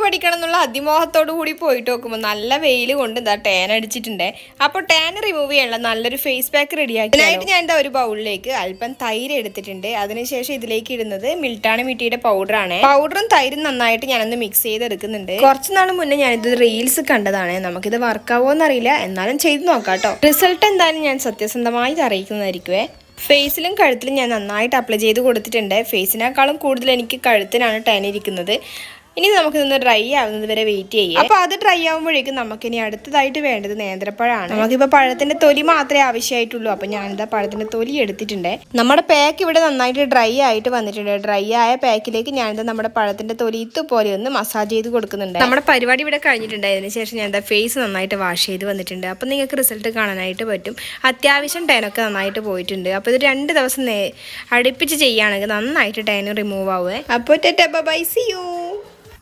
പഠിക്കണം എന്നുള്ള അതിമോഹത്തോടു കൂടി പോയിട്ട് നോക്കുമ്പോൾ നല്ല വെയിൽ കൊണ്ട് എന്താ ടാൻ അടിച്ചിട്ടുണ്ട്. അപ്പോൾ ടാൻ റിമൂവ് ചെയ്യാനുള്ള നല്ലൊരു ഫേസ് പാക്ക് റെഡിയാക്കി. അതിനായിട്ട് ഞാൻ എന്താ ഒരു ബൗളിലേക്ക് അല്പം തൈര് എടുത്തിട്ടുണ്ട്. അതിനുശേഷം ഇതിലേക്ക് ഇടുന്നത് മിൽട്ടാണി മിട്ടിയുടെ പൗഡറാണ്. പൗഡറും തൈരും നന്നായിട്ട് ഞാനൊന്ന് മിക്സ് ചെയ്തെടുക്കുന്നുണ്ട്. കുറച്ച് നാൾ മുന്നേ ഞാനിത് റീൽസ് കണ്ടതാണ്. നമുക്കിത് വർക്കാവോ എന്നറിയില്ല, എന്നാലും ചെയ്ത് നോക്കാം കേട്ടോ. റിസൾട്ട് എന്തായാലും ഞാൻ സത്യസന്ധമായി അറിയിക്കുന്നതായിരിക്കുവേ. ഫേസിലും കഴുത്തിലും ഞാൻ നന്നായിട്ട് അപ്ലൈ ചെയ്ത് കൊടുത്തിട്ടുണ്ട്. ഫേസിനേക്കാളും കൂടുതൽ എനിക്ക് കഴുത്തിനാണ് ടാൻ ഇരിക്കുന്നത്. ഇനി നമുക്കിതൊന്ന് ഡ്രൈ ആവുന്നത് വരെ വെയിറ്റ് ചെയ്യാം. അപ്പോൾ അത് ഡ്രൈ ആകുമ്പോഴേക്കും നമുക്കിനി അടുത്തതായിട്ട് വേണ്ടത് നേന്ത്രപ്പഴമാണ്. നമുക്കിപ്പോൾ പഴത്തിന്റെ തൊലി മാത്രമേ ആവശ്യമായിട്ടുള്ളൂ. അപ്പോൾ ഞാനിതാ പഴത്തിന്റെ തൊലി എടുത്തിട്ടുണ്ട്. നമ്മുടെ പാക്ക് ഇവിടെ നന്നായിട്ട് ഡ്രൈ ആയിട്ട് വന്നിട്ടുണ്ട്. ഡ്രൈ ആയ പാക്കിലേക്ക് ഞാനിതാ നമ്മുടെ പഴത്തിന്റെ തൊലി ഇതുപോലെ ഒന്ന് മസാജ് ചെയ്ത് കൊടുക്കുന്നുണ്ട്. നമ്മുടെ പരിപാടി ഇവിടെ കഴിഞ്ഞിട്ടുണ്ട്. അതിനുശേഷം ഞാൻ എന്താ ഫേസ് നന്നായിട്ട് വാഷ് ചെയ്ത് വന്നിട്ടുണ്ട്. അപ്പോൾ നിങ്ങൾക്ക് റിസൾട്ട് കാണാനായിട്ട് പറ്റും. അത്യാവശ്യം ടാനൊക്കെ നന്നായിട്ട് പോയിട്ടുണ്ട്. അപ്പോൾ ഇത് 2 ദിവസം അടുപ്പിച്ച് ചെയ്യുകയാണെങ്കിൽ നന്നായിട്ട് ടാൻ റിമൂവ് ആവുക. അപ്പോൾ ബൈ, സീ യു.